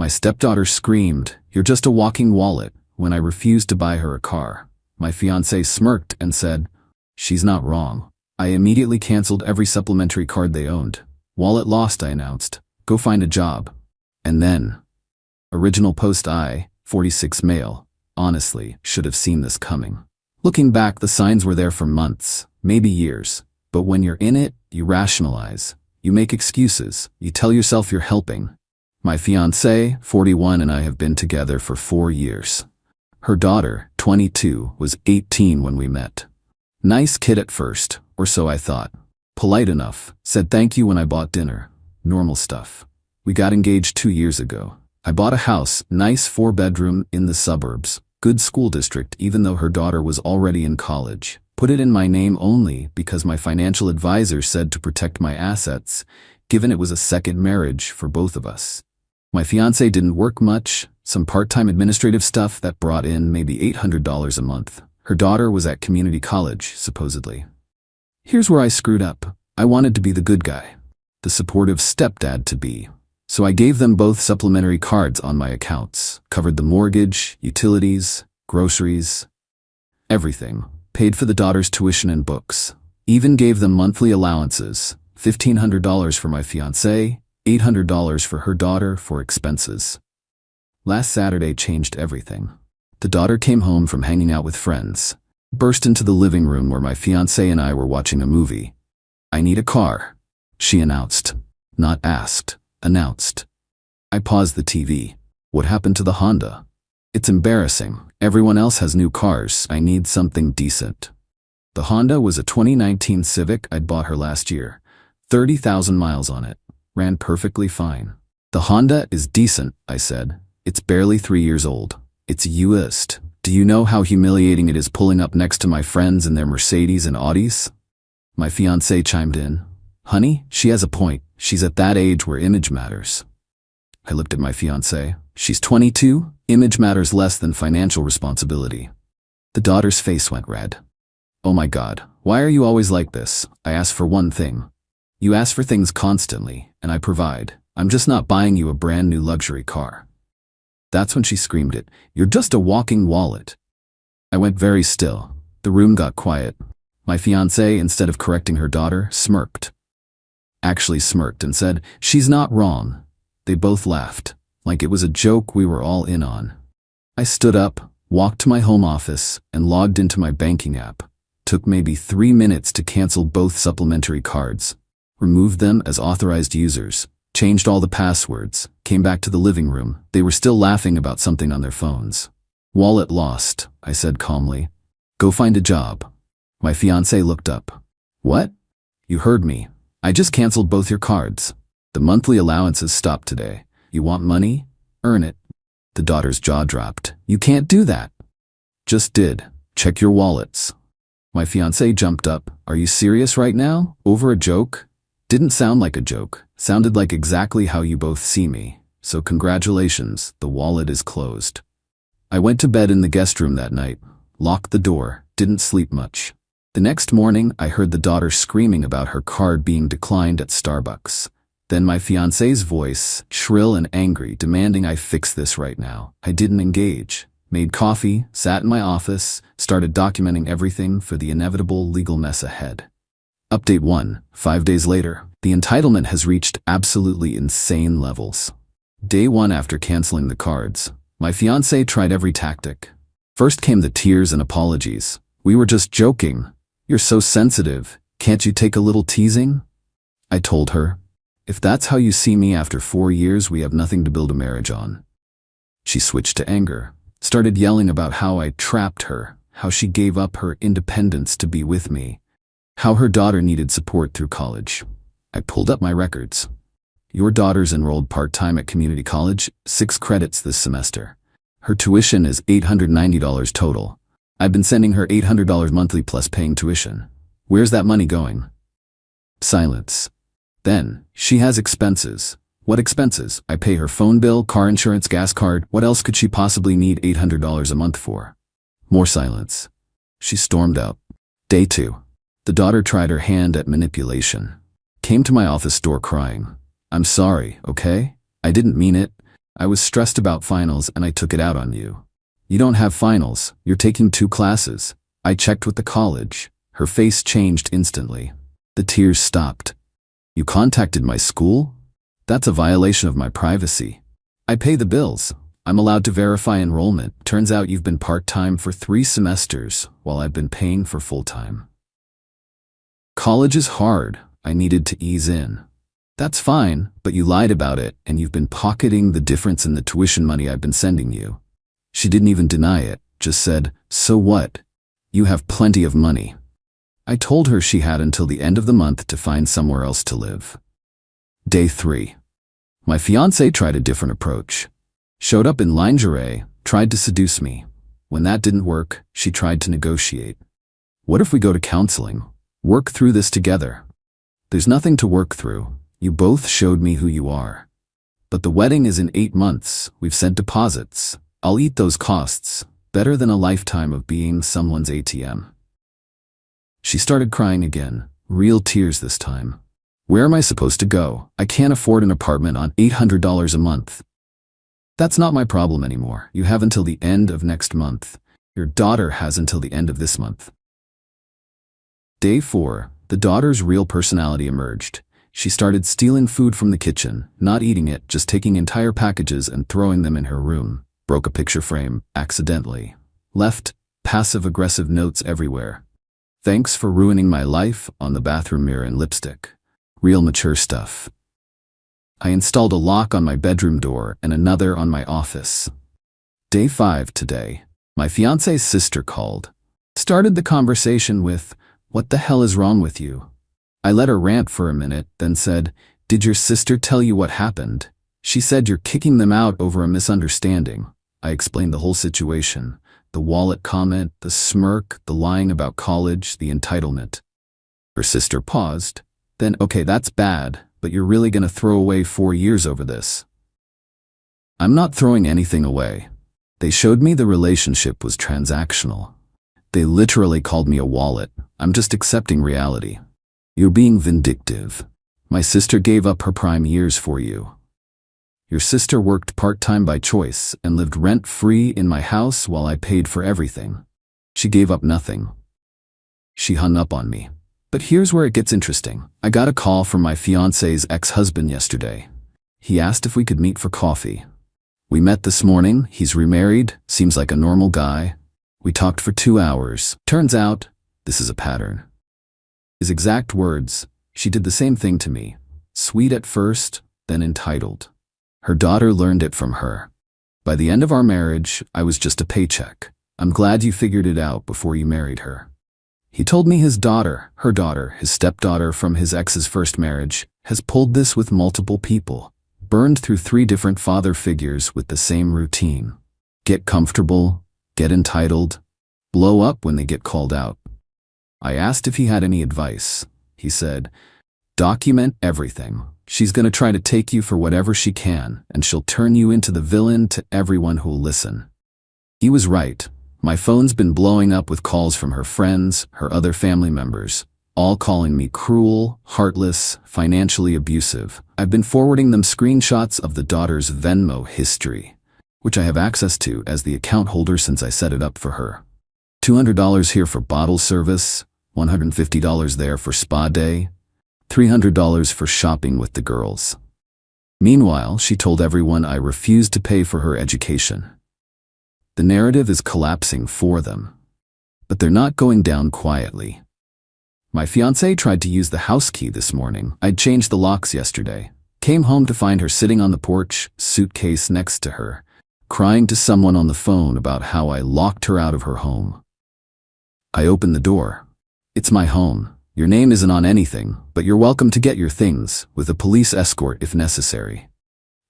My stepdaughter screamed, "You're just a walking wallet," when I refused to buy her a car. My fiancé smirked and said, "She's not wrong." I immediately canceled every supplementary card they owned. "Wallet lost," I announced. "Go find a job." And then, original post I, 46 male, honestly, should have seen this coming. Looking back, the signs were there for months, maybe years. But when you're in it, you rationalize. You make excuses. You tell yourself you're helping. My fiancée, 41, and I have been together for 4 years. Her daughter, 22, was 18 when we met. Nice kid at first, or so I thought. Polite enough, said thank you when I bought dinner. Normal stuff. We got engaged 2 years ago. I bought a house, nice 4-bedroom, in the suburbs. Good school district, even though her daughter was already in college. Put it in my name only because my financial advisor said to protect my assets, given it was a second marriage for both of us. My fiancé didn't work much, some part-time administrative stuff that brought in maybe $800 a month. Her daughter was at community college, supposedly. Here's where I screwed up. I wanted to be the good guy, the supportive stepdad-to-be. So I gave them both supplementary cards on my accounts, covered the mortgage, utilities, groceries, everything. Paid for the daughter's tuition and books. Even gave them monthly allowances, $1,500 for my fiancé, $800 for her daughter for expenses. Last Saturday changed everything. The daughter came home from hanging out with friends, burst into the living room where my fiancé and I were watching a movie. "I need a car," she announced. Not asked, announced. I paused the TV. What happened to the Honda? It's embarrassing. Everyone else has new cars. I need something decent. The Honda was a 2019 Civic I'd bought her last year. 30,000 miles on it. Ran perfectly fine. "The Honda is decent," I said. "It's barely 3 years old. It's used. Do you know how humiliating it is pulling up next to my friends in their Mercedes and Audis?" My fiancé chimed in. "Honey, she has a point. She's at that age where image matters." I looked at my fiancé. "She's 22? Image matters less than financial responsibility." The daughter's face went red. "Oh my God, why are you always like this? I ask for one thing. You ask for things constantly, and I provide. I'm just not buying you a brand new luxury car." That's when she screamed it. "You're just a walking wallet." I went very still. The room got quiet. My fiancé, instead of correcting her daughter, smirked. Actually smirked and said, "She's not wrong." They both laughed, like it was a joke we were all in on. I stood up, walked to my home office, and logged into my banking app. Took maybe 3 minutes to cancel both supplementary cards. Removed them as authorized users. Changed all the passwords. Came back to the living room. They were still laughing about something on their phones. "Wallet lost," I said calmly. "Go find a job." My fiancé looked up. "What?" "You heard me. I just canceled both your cards. The monthly allowances stopped today. You want money? Earn it." The daughter's jaw dropped. "You can't do that." "Just did. Check your wallets." My fiancé jumped up. "Are you serious right now? Over a joke?" Didn't sound like a joke. Sounded like exactly how you both see me. So congratulations, the wallet is closed. I went to bed in the guest room that night. Locked the door. Didn't sleep much. The next morning, I heard the daughter screaming about her card being declined at Starbucks. Then my fiancé's voice, shrill and angry, demanding I fix this right now. I didn't engage. Made coffee, sat in my office, started documenting everything for the inevitable legal mess ahead. Update 1. 5 days later, the entitlement has reached absolutely insane levels. Day 1 after canceling the cards, my fiancé tried every tactic. First came the tears and apologies. "We were just joking. You're so sensitive. Can't you take a little teasing?" I told her, "If that's how you see me after 4 years, we have nothing to build a marriage on." She switched to anger. Started yelling about how I trapped her, how she gave up her independence to be with me, how her daughter needed support through college. I pulled up my records. "Your daughter's enrolled part-time at community college, 6 credits this semester. Her tuition is $890 total. I've been sending her $800 monthly plus paying tuition. Where's that money going?" Silence. Then, "She has expenses." "What expenses?" "I pay her phone bill, car insurance, gas card. What else could she possibly need $800 a month for?" More silence. She stormed out. Day 2. The daughter tried her hand at manipulation. Came to my office door crying. "I'm sorry, okay? I didn't mean it. I was stressed about finals and I took it out on you. You don't have finals, you're taking 2 classes. I checked with the college. Her face changed instantly. The tears stopped. You contacted my school? That's a violation of my privacy. I pay the bills. I'm allowed to verify enrollment. Turns out you've been part-time for 3 semesters, while I've been paying for full-time. College is hard. I needed to ease in. That's fine, but you lied about it, and you've been pocketing the difference in the tuition money I've been sending you. She didn't even deny it, just said, "So what? You have plenty of money." I told her she had until the end of the month to find somewhere else to live. Day 3. My fiancé tried a different approach. Showed up in lingerie, tried to seduce me. When that didn't work, she tried to negotiate. What if we go to counseling? Work through this together. There's nothing to work through. You both showed me who you are. But the wedding is in 8 months. We've sent deposits. I'll eat those costs. Better than a lifetime of being someone's ATM. She started crying again, real tears this time. Where am I supposed to go? I can't afford an apartment on $800 a month. That's not my problem anymore. You have until the end of next month. Your daughter has until the end of this month. Day 4. The daughter's real personality emerged. She started stealing food from the kitchen, not eating it, just taking entire packages and throwing them in her room. Broke a picture frame, accidentally. Left passive-aggressive notes everywhere. Thanks for ruining my life on the bathroom mirror and lipstick. Real mature stuff. I installed a lock on my bedroom door and another on my office. Day 5 today. My fiancé's sister called. Started the conversation with, "What the hell is wrong with you?" I let her rant for a minute, then said, "Did your sister tell you what happened?" She said you're kicking them out over a misunderstanding. I explained the whole situation. The wallet comment, the smirk, the lying about college, the entitlement. Her sister paused. Then, "Okay, that's bad, but you're really gonna throw away 4 years over this?" I'm not throwing anything away. They showed me the relationship was transactional. They literally called me a wallet. I'm just accepting reality. You're being vindictive. My sister gave up her prime years for you. Your sister worked part-time by choice and lived rent-free in my house while I paid for everything. She gave up nothing. She hung up on me. But here's where it gets interesting. I got a call from my fiancé's ex-husband yesterday. He asked if we could meet for coffee. We met this morning. He's remarried, seems like a normal guy. We talked for 2 hours. Turns out, this is a pattern. His exact words, "She did the same thing to me. Sweet at first, then entitled." Her daughter learned it from her. By the end of our marriage, I was just a paycheck. I'm glad you figured it out before you married her. He told me his daughter, her daughter, his stepdaughter from his ex's first marriage, has pulled this with multiple people, burned through 3 different father figures with the same routine. Get comfortable, get entitled, blow up when they get called out. I asked if he had any advice. He said, "Document everything. She's gonna try to take you for whatever she can, and she'll turn you into the villain to everyone who'll listen." He was right. My phone's been blowing up with calls from her friends, her other family members, all calling me cruel, heartless, financially abusive. I've been forwarding them screenshots of the daughter's Venmo history, which I have access to as the account holder since I set it up for her. $200 here for bottle service, $150 there for spa day, $300 for shopping with the girls. Meanwhile, she told everyone I refused to pay for her education. The narrative is collapsing for them. But they're not going down quietly. My fiancé tried to use the house key this morning. I'd changed the locks yesterday. Came home to find her sitting on the porch, suitcase next to her, crying to someone on the phone about how I locked her out of her home. I opened the door. "It's my home. Your name isn't on anything, but you're welcome to get your things, with a police escort if necessary."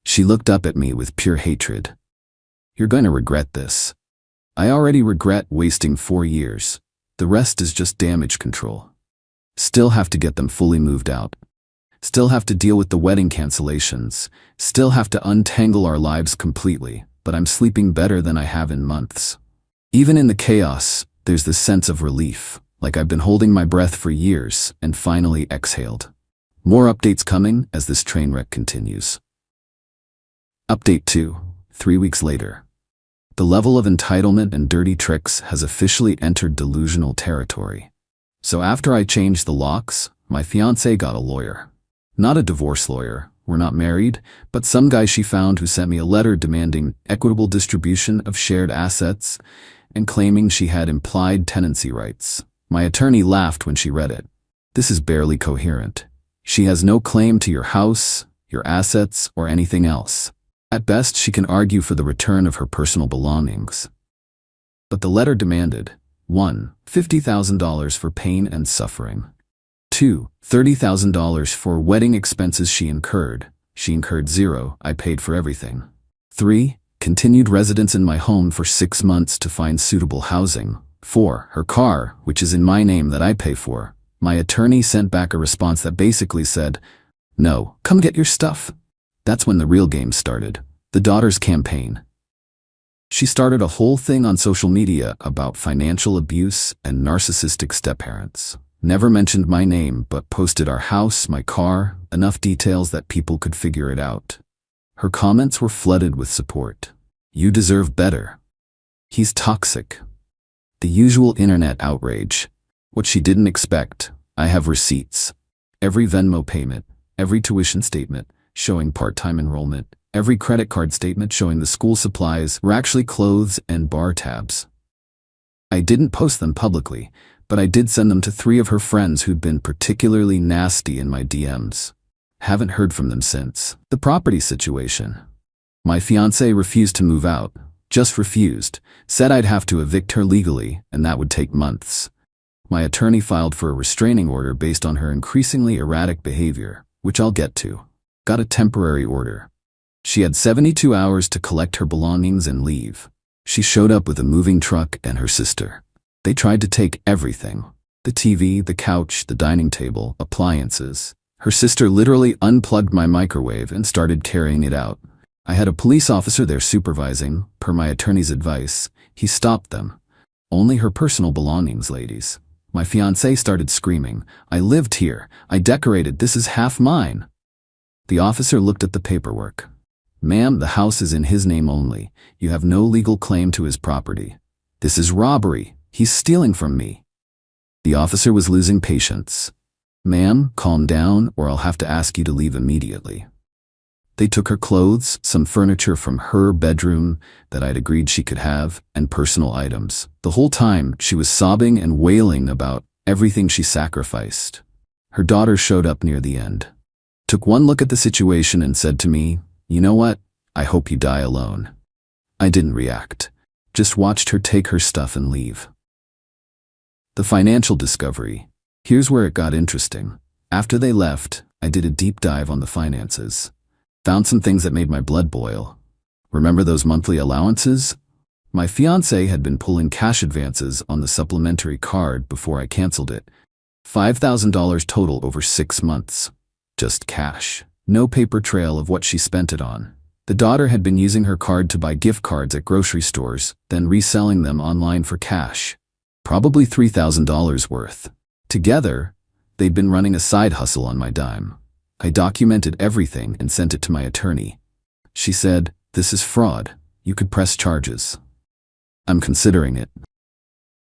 She looked up at me with pure hatred. "You're going to regret this." I already regret wasting 4 years. The rest is just damage control. Still have to get them fully moved out. Still have to deal with the wedding cancellations. Still have to untangle our lives completely, but I'm sleeping better than I have in months. Even in the chaos, there's this sense of relief, like I've been holding my breath for years and finally exhaled. More updates coming as this train wreck continues. Update 2. 3 weeks later. The level of entitlement and dirty tricks has officially entered delusional territory. So after I changed the locks, my fiancé got a lawyer. Not a divorce lawyer, we're not married, but some guy she found who sent me a letter demanding equitable distribution of shared assets and claiming she had implied tenancy rights. My attorney laughed when she read it. This is barely coherent. She has no claim to your house, your assets, or anything else. At best, she can argue for the return of her personal belongings. But the letter demanded 1. $50,000 for pain and suffering. 2. $30,000 for wedding expenses she incurred. She incurred 0, I paid for everything. 3. Continued residence in my home for 6 months to find suitable housing. 4. Her car, which is in my name that I pay for. My attorney sent back a response that basically said, "No, come get your stuff." That's when the real game started. The daughter's campaign. She started a whole thing on social media about financial abuse and narcissistic stepparents. Never mentioned my name, but posted our house, my car, enough details that people could figure it out. Her comments were flooded with support. "You deserve better. He's toxic." The usual internet outrage. What she didn't expect. I have receipts. Every Venmo payment, every tuition statement showing part-time enrollment, every credit card statement showing the school supplies were actually clothes and bar tabs. I didn't post them publicly, but I did send them to 3 of her friends who'd been particularly nasty in my DMs. Haven't heard from them since. The property situation. My fiancé refused to move out. Just refused. Said I'd have to evict her legally, and that would take months. My attorney filed for a restraining order based on her increasingly erratic behavior, which I'll get to. Got a temporary order. She had 72 hours to collect her belongings and leave. She showed up with a moving truck and her sister. They tried to take everything. The TV, the couch, the dining table, appliances. Her sister literally unplugged my microwave and started carrying it out. I had a police officer there supervising, per my attorney's advice. He stopped them. "Only her personal belongings, ladies." My fiancé started screaming, "I lived here. I decorated. This is half mine." The officer looked at the paperwork. "Ma'am, the house is in his name only. You have no legal claim to his property. This is robbery. He's stealing from me." The officer was losing patience. "Ma'am, calm down or I'll have to ask you to leave immediately." They took her clothes, some furniture from her bedroom that I'd agreed she could have, and personal items. The whole time, she was sobbing and wailing about everything she sacrificed. Her daughter showed up near the end. Took one look at the situation and said to me, "You know what? I hope you die alone." I didn't react. Just watched her take her stuff and leave. The financial discovery. Here's where it got interesting. After they left, I did a deep dive on the finances. Found some things that made my blood boil. Remember those monthly allowances? My fiancé had been pulling cash advances on the supplementary card before I canceled it. $5,000 total over 6 months. Just cash. No paper trail of what she spent it on. The daughter had been using her card to buy gift cards at grocery stores, then reselling them online for cash. Probably $3,000 worth. Together, they'd been running a side hustle on my dime. I documented everything and sent it to my attorney. She said, "This is fraud. You could press charges." I'm considering it.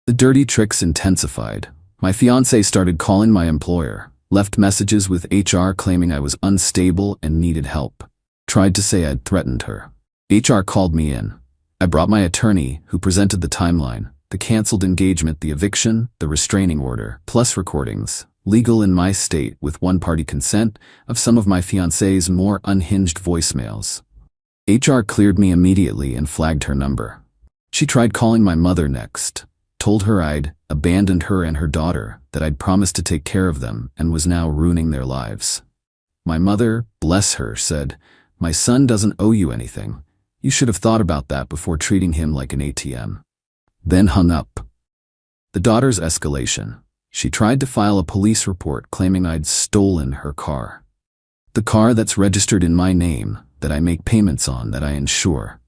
The dirty tricks intensified. My fiancé started calling my employer, left messages with HR claiming I was unstable and needed help. Tried to say I'd threatened her. HR called me in. I brought my attorney, who presented the timeline, the canceled engagement, the eviction, the restraining order, plus recordings. Legal in my state with one-party consent of some of my fiancé's more unhinged voicemails. HR cleared me immediately and flagged her number. She tried calling my mother next, told her I'd abandoned her and her daughter, that I'd promised to take care of them and was now ruining their lives. My mother, bless her, said, "My son doesn't owe you anything. You should have thought about that before treating him like an ATM." Then hung up. The daughter's escalation. She tried to file a police report claiming I'd stolen her car. The car that's registered in my name, that I make payments on, that I insure.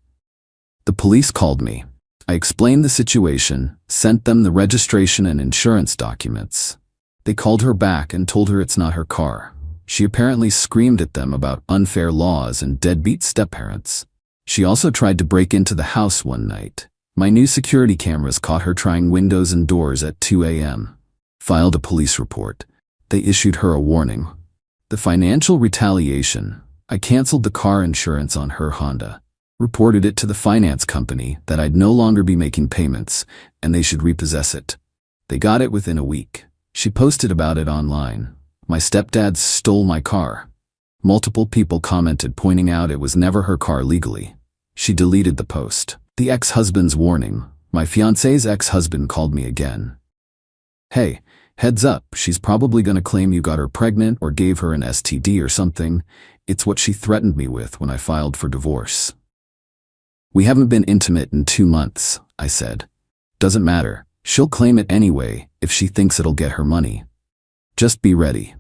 The police called me. I explained the situation, sent them the registration and insurance documents. They called her back and told her it's not her car. She apparently screamed at them about unfair laws and deadbeat stepparents. She also tried to break into the house one night. My new security cameras caught her trying windows and doors at 2 a.m. Filed a police report. They issued her a warning. The financial retaliation: I canceled the car insurance on her Honda. Reported it to the finance company that I'd no longer be making payments and they should repossess it. They got it within a week. She posted about it online. My stepdad stole my car. Multiple people commented pointing out it was never her car legally. She deleted the post. The ex-husband's warning. My fiancé's ex-husband called me again. Hey, heads up, she's probably gonna claim you got her pregnant or gave her an STD or something. It's what she threatened me with when I filed for divorce. We haven't been intimate in 2 months, I said. Doesn't matter. She'll claim it anyway if she thinks it'll get her money. Just be ready.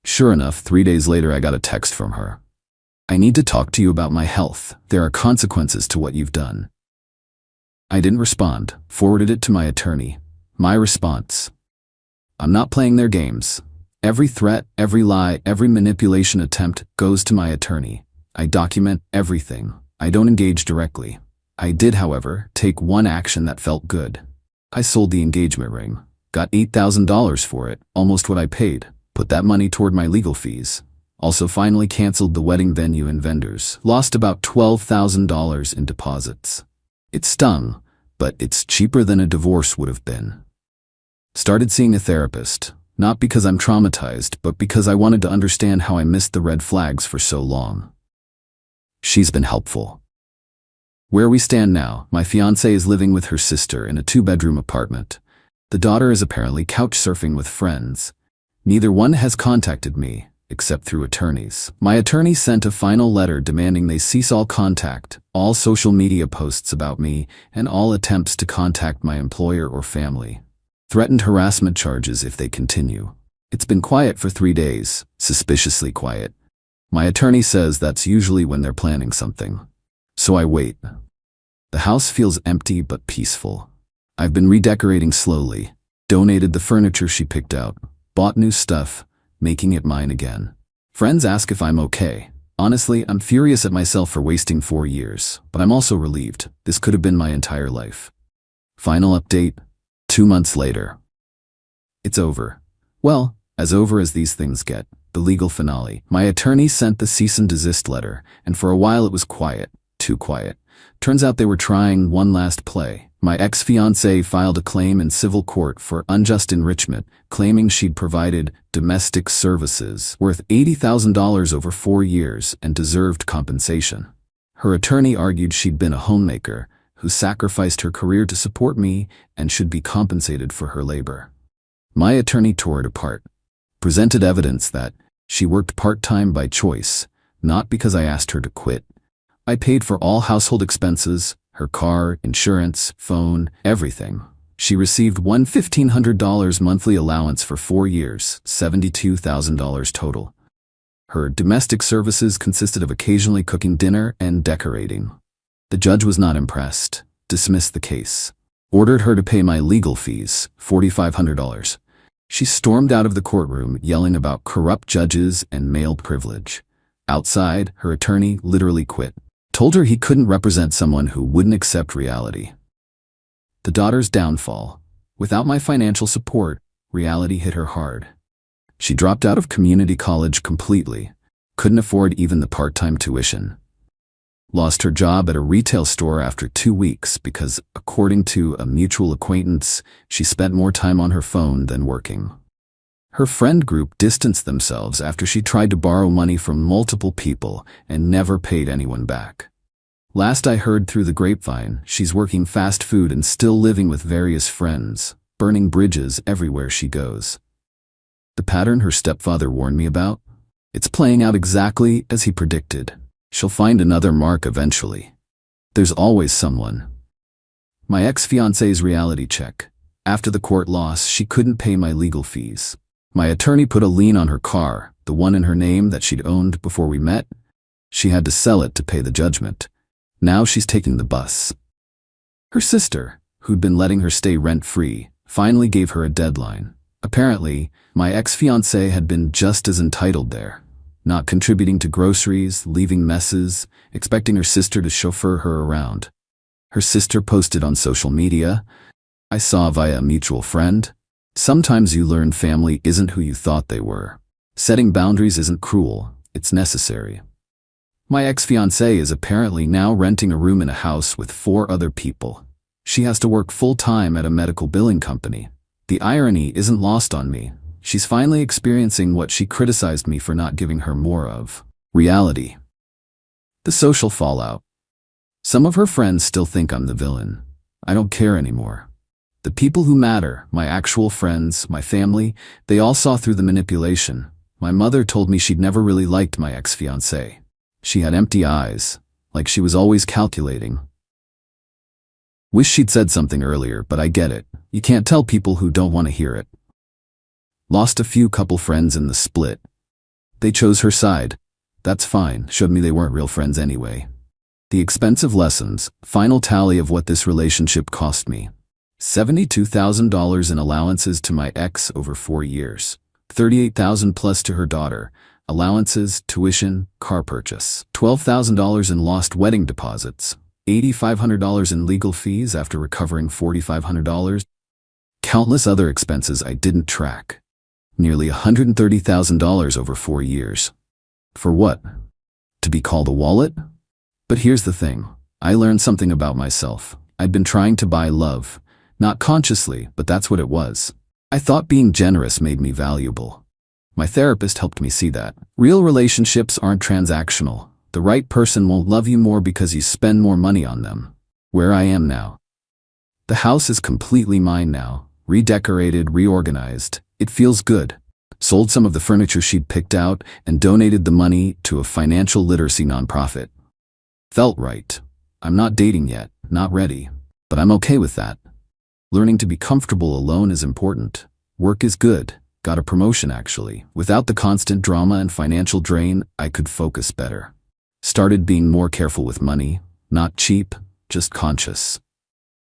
Sure enough, 3 days later I got a text from her. I need to talk to you about my health. There are consequences to what you've done. I didn't respond, forwarded it to my attorney. My response: I'm not playing their games. Every threat, every lie, every manipulation attempt goes to my attorney. I document everything. I don't engage directly. I did, however, take one action that felt good. I sold the engagement ring. Got $8,000 for it, almost what I paid. Put that money toward my legal fees. Also finally canceled the wedding venue and vendors. Lost about $12,000 in deposits. It stung, but it's cheaper than a divorce would have been. Started seeing a therapist, not because I'm traumatized, but because I wanted to understand how I missed the red flags for so long. She's been helpful. Where we stand now, my fiancé is living with her sister in a 2-bedroom apartment. The daughter is apparently couch surfing with friends. Neither one has contacted me, except through attorneys. My attorney sent a final letter demanding they cease all contact, all social media posts about me, and all attempts to contact my employer or family. Threatened harassment charges if they continue. It's been quiet for 3 days, suspiciously quiet. My attorney says that's usually when they're planning something. So I wait. The house feels empty but peaceful. I've been redecorating slowly, donated the furniture she picked out, bought new stuff, making it mine again. Friends ask if I'm okay. Honestly, I'm furious at myself for wasting 4 years, but I'm also relieved. This could have been my entire life. Final update: 2 months later. It's over. Well, as over as these things get. The legal finale. My attorney sent the cease and desist letter, and for a while it was quiet. Too quiet. Turns out they were trying one last play. My ex-fiancée filed a claim in civil court for unjust enrichment, claiming she'd provided domestic services worth $80,000 over 4 years and deserved compensation. Her attorney argued she'd been a homemaker who sacrificed her career to support me and should be compensated for her labor. My attorney tore it apart. Presented evidence that she worked part-time by choice, not because I asked her to quit. I paid for all household expenses, her car, insurance, phone, everything. She received one $1,500 monthly allowance for 4 years, $72,000 total. Her domestic services consisted of occasionally cooking dinner and decorating. The judge was not impressed, dismissed the case, ordered her to pay my legal fees, $4,500. She stormed out of the courtroom yelling about corrupt judges and male privilege. Outside, her attorney literally quit. Told her he couldn't represent someone who wouldn't accept reality. The daughter's downfall. Without my financial support, reality hit her hard. She dropped out of community college completely. Couldn't afford even the part-time tuition. Lost her job at a retail store after 2 weeks because, according to a mutual acquaintance, she spent more time on her phone than working. Her friend group distanced themselves after she tried to borrow money from multiple people and never paid anyone back. Last I heard through the grapevine, she's working fast food and still living with various friends, burning bridges everywhere she goes. The pattern her stepfather warned me about? It's playing out exactly as he predicted. She'll find another mark eventually. There's always someone. My ex-fiancé's reality check. After the court loss, she couldn't pay my legal fees. My attorney put a lien on her car, the one in her name that she'd owned before we met. She had to sell it to pay the judgment. Now she's taking the bus. Her sister, who'd been letting her stay rent-free, finally gave her a deadline. Apparently, my ex-fiancé had been just as entitled there, not contributing to groceries, leaving messes, expecting her sister to chauffeur her around. Her sister posted on social media, I saw via a mutual friend. Sometimes you learn family isn't who you thought they were. Setting boundaries isn't cruel, it's necessary. My ex-fiancée is apparently now renting a room in a house with 4 other people. She has to work full-time at a medical billing company. The irony isn't lost on me. She's finally experiencing what she criticized me for not giving her more of. Reality. The social fallout. Some of her friends still think I'm the villain. I don't care anymore. The people who matter, my actual friends, my family, they all saw through the manipulation. My mother told me she'd never really liked my ex-fiancé. She had empty eyes, like she was always calculating. Wish she'd said something earlier, but I get it. You can't tell people who don't want to hear it. Lost a few couple friends in the split. They chose her side. That's fine, showed me they weren't real friends anyway. The expensive lessons, final tally of what this relationship cost me. $72,000 in allowances to my ex over 4 years. $38,000 plus to her daughter. Allowances, tuition, car purchase. $12,000 in lost wedding deposits. $8,500 in legal fees after recovering $4,500. Countless other expenses I didn't track. Nearly $130,000 over 4 years. For what? To be called a wallet? But here's the thing. I learned something about myself. I'd been trying to buy love. Not consciously, but that's what it was. I thought being generous made me valuable. My therapist helped me see that. Real relationships aren't transactional. The right person won't love you more because you spend more money on them. Where I am now. The house is completely mine now. Redecorated, reorganized. It feels good. Sold some of the furniture she'd picked out and donated the money to a financial literacy nonprofit. Felt right. I'm not dating yet, not ready. But I'm okay with that. Learning to be comfortable alone is important. Work is good. Got a promotion actually. Without the constant drama and financial drain, I could focus better. Started being more careful with money. Not cheap, just conscious.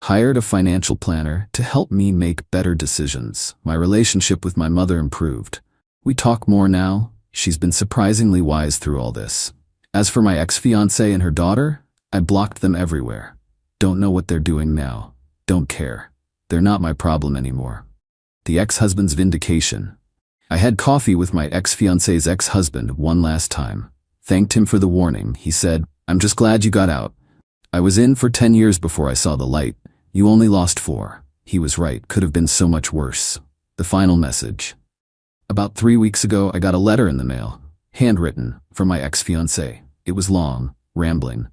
Hired a financial planner to help me make better decisions. My relationship with my mother improved. We talk more now. She's been surprisingly wise through all this. As for my ex-fiancé and her daughter, I blocked them everywhere. Don't know what they're doing now. Don't care. They're not my problem anymore. The ex-husband's vindication. I had coffee with my ex-fiancé's ex-husband one last time. Thanked him for the warning. He said, I'm just glad you got out. I was in for 10 years before I saw the light. You only lost 4. He was right. Could have been so much worse. The final message. About 3 weeks ago, I got a letter in the mail. Handwritten, from my ex-fiancé. It was long, rambling.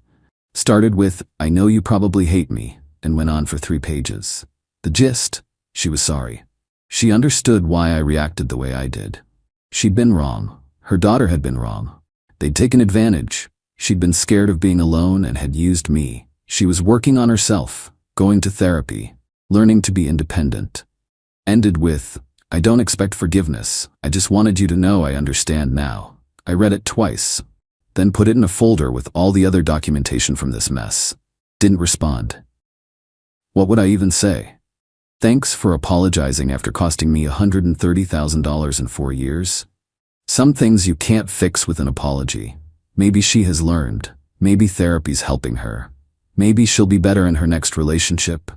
Started with, I know you probably hate me, and went on for 3 pages. The gist, she was sorry. She understood why I reacted the way I did. She'd been wrong. Her daughter had been wrong. They'd taken advantage. She'd been scared of being alone and had used me. She was working on herself, going to therapy, learning to be independent. Ended with, I don't expect forgiveness. I just wanted you to know I understand now. I read it twice, then put it in a folder with all the other documentation from this mess. Didn't respond. What would I even say? Thanks for apologizing after costing me $130,000 in 4 years. Some things you can't fix with an apology. Maybe she has learned. Maybe therapy's helping her. Maybe she'll be better in her next relationship.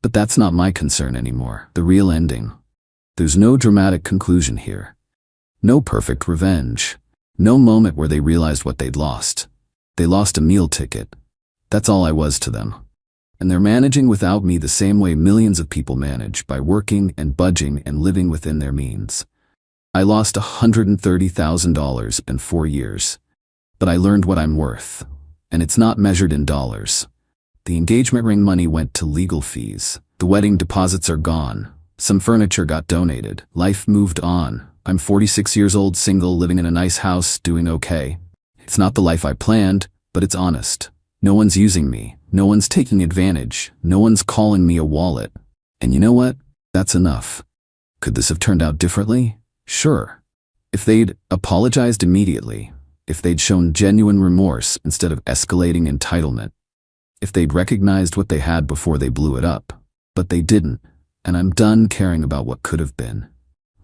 But that's not my concern anymore. The real ending. There's no dramatic conclusion here. No perfect revenge. No moment where they realized what they'd lost. They lost a meal ticket. That's all I was to them. And they're managing without me the same way millions of people manage, by working and budging and living within their means. I lost $130,000 in 4 years. But I learned what I'm worth. And it's not measured in dollars. The engagement ring money went to legal fees. The wedding deposits are gone. Some furniture got donated. Life moved on. I'm 46 years old, single, living in a nice house, doing okay. It's not the life I planned, but it's honest. No one's using me. No one's taking advantage. No one's calling me a wallet. And you know what? That's enough. Could this have turned out differently? Sure. If they'd apologized immediately. If they'd shown genuine remorse instead of escalating entitlement. If they'd recognized what they had before they blew it up. But they didn't. And I'm done caring about what could have been.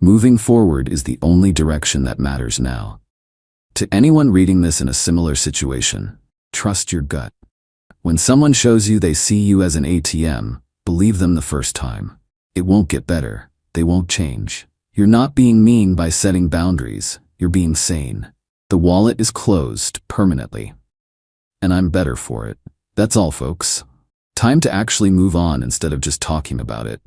Moving forward is the only direction that matters now. To anyone reading this in a similar situation, trust your gut. When someone shows you they see you as an ATM, believe them the first time. It won't get better. They won't change. You're not being mean by setting boundaries. You're being sane. The wallet is closed permanently. And I'm better for it. That's all, folks. Time to actually move on instead of just talking about it.